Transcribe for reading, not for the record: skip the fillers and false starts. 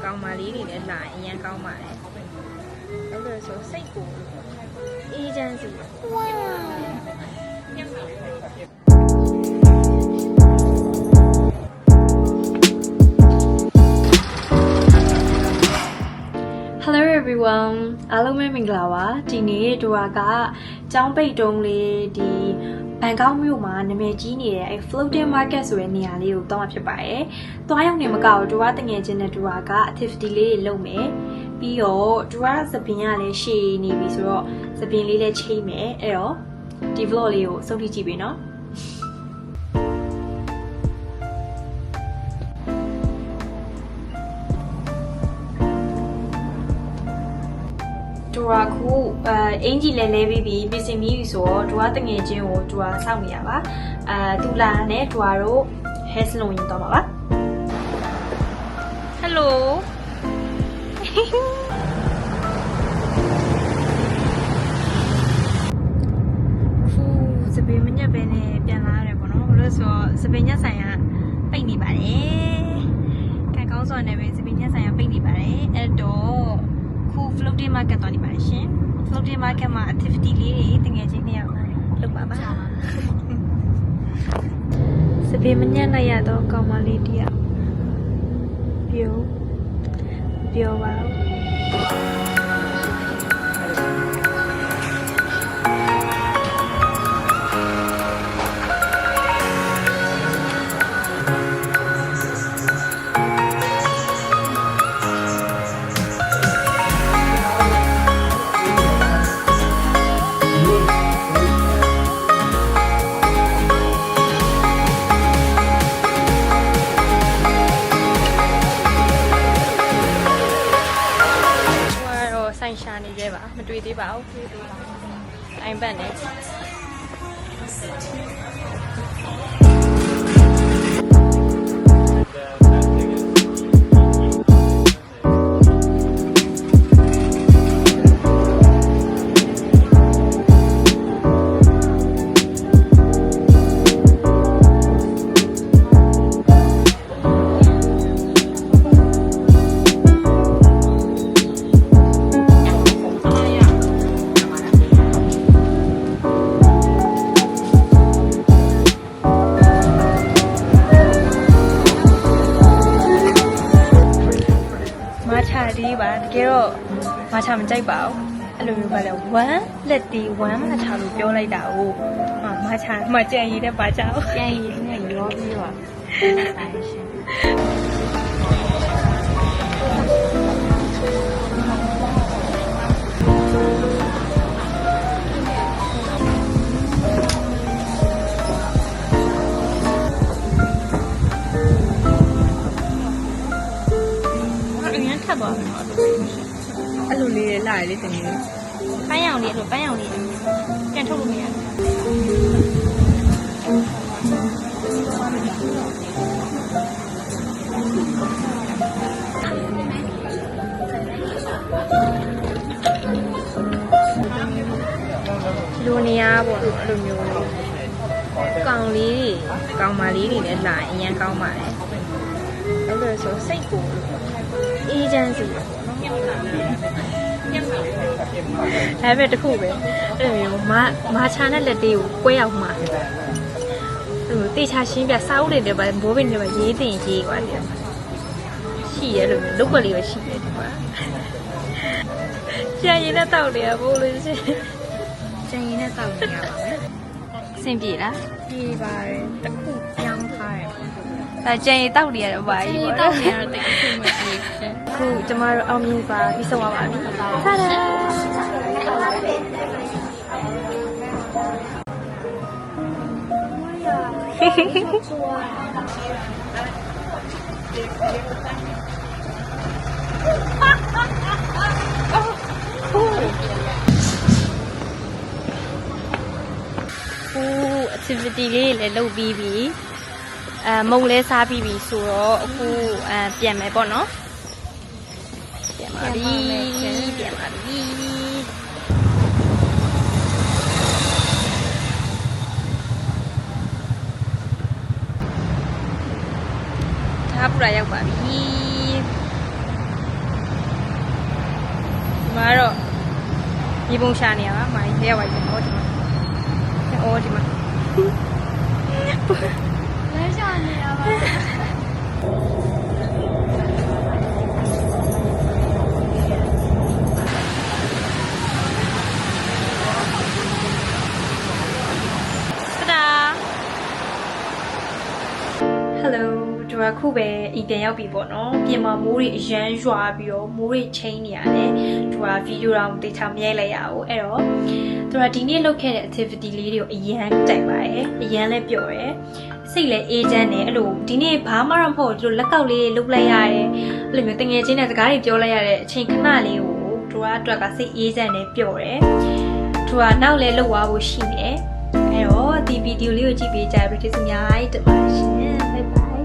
ကောင်မလေးတွေလည်းလာအရင်ကောင်းပါတယ်အဲ့လိုဆိုစိတ်ကိုအေဂျင်စီဝါHello everyone အားလုံးပဲမင်္ဂလာပါဒီနေ့တို့ကကျောင်းပိတ်တုံးလေးဒီဘန်ကောက်မြို့မှာနာမည်ကြီးနေတဲ့အဲ floating market ဆိုတဲ့နေရာလေးကိုတောင်းမှာဖြစ်ပါတယ်။သွားရောက်နေမကောက်တို့ကတငယ်ချင်းနဲ့တို့က activity လေးတွေလုပ်မယ်။ပြီးတော့တို့ကသပင်ကလည်းရှည်နေပြီဆိုတော့သပင်လေးလည်းချိန်မယ်။အဲ့တော့ဒီ vlog လေးကိုစုံထိကြည့်ပေးနော်။တို့ကခုအင်ဂျီလဲလဲပြီးပြင်ဆင်ပြီးဆိုတော့တို့ကတငယ်ချင်းကိုတို့ကစောင့်နေရပါတူလာနဲ့တို့ကတော့ hair salon ရင်တော့ပါ Hello စပင်းမညက်ပဲနဲ့ပြန်လာရတယ်ပေါ့နော်ဘာလို့ဆိုတော့စပင်းညက်ဆိုင်ကပိတ်နေပါတယ်ကံကောင်းစွာနဲ့ပဲစပင်းညက်ဆိုင်ကပိတ်နေပါတယ်အဲ့တော့floating market တော့နေပါရှင် floating market မှာ activity လေးတွေတကယ်ချင်းနေအောင်လုပ်ပါပါစပင်းမညံ့လိုက်ရတော့ကောင်းမလေးတယောက်ပြောပါရှာနေသေးပါမတွေ့သေးပါဘူးအိုင်ဘတ်နဲ့တကယ်တော့မချမကြိုက်ပါဘူးအဲ့လိုမျိုးပါလေ1လက်တီ1မချလို့ပြောလိုက်တာကိုမချမကြံရည်တဲ့ပါချောကြံရည်နဲ့ရောပြီးတော့ဆိုင်ရှင်ထပ်သွားမယ်နော်အဲ့လိုလေးလာရလေးတင်နေပန်းရောင်လေးအဲ့လိုပန်းရောင်လေးပြန်ထုတ်လို့မရဘူးလူနေရပေါ့နော်အဲ့လိုမျိုးကောင်လေးကောင်မလေးတွေလည်းလာအရင်ကောင်းပါတယ်အဲ့လိုဆိုစိတ်ကိုအေဂျင်စီပေါ့နော်ဒါပဲတခုပဲအဲ့လိုမျိုးမချာနဲ့လက်သေးကိုကွဲအောင်မှာအဲ့လိုတေချာရှင်းပြစာအုပ်တွေလည်းပဲဘိုးဘင်းတွေပဲရေးတင်ရေးกว่าတယ်ရှိရလို့လုတ်ွက်လေးပဲရှိတယ်ဒီမှာကျန်ရင်နဲ့တောက်တယ်ဘိုးလို့ရှိကျန်ရင်နဲ့တောက်နေရပါမယ်အဆင်ပြေလားပြေပါတယ်တခုပြောင်းထားတယ်ဒါကျန်ရင်တောက်နေရတယ်ဘာကြီးပေါ့တောက်နေရတော့တိတ်ခုမပြေဘူးခုကျမတို့အောင်မြင်ပါပြီးဆုံးပါပြီဆရာactivity လေးလည်းလုပ်ပြီးပြီမုံလဲစားပြီးပြီဆိုတော့အခုပြန်မယ်ပေါ့နော်ပြန်ပါပြီပြန်ပါပြီဒါပူရာရောက်ပါပြီ ဒီပုံရှာနေရပါမာကြီးလဲရောက်ပါပြီဟောဒီမှာလဲရှာနေရပါဟယ်လိုဒီကခုပဲအင်ပြန်ရောက်ပြီပေါ့နော်ပြင်မှာမိုးတွေအရန်ရွာပြီးတော့မိုးတွေချိန်နေရတယ်ဒီကဗီဒီယိုတော့တေချာမရိုက်လိုက်ရဘူးအဲ့တော့သူကဒီနေ့လုပ်ခဲ့တဲ့ activity လေးတွေကိုအရန်ကြိုက်ပါတယ်အရန်လည်းပျော်တယ်စိတ်လည်းအေးချမ်းတယ်အဲ့လိုဒီနေ့ဘာမှတော့မဟုတ်ဒီလိုလက်ကောက်လေးလုပ်လိုက်ရတယ်အဲ့လိုမျိုးတငယ်ချင်းနဲ့စကားတွေပြောလိုက်ရတဲ့အချိန်ခဏလေးကိုသူကအတွက်ကစိတ်အေးချမ်းတယ်ပျော်တယ်သူကနောက်လည်းလုပ်သွားဖို့ရှိနေတယ်အဲ့တော့ဒီဗီဒီယိုလေးကိုကြည့်ပေးကြပြီးကျေးဇူးအများကြီးတင်ပါတယ်ရှင် Bye bye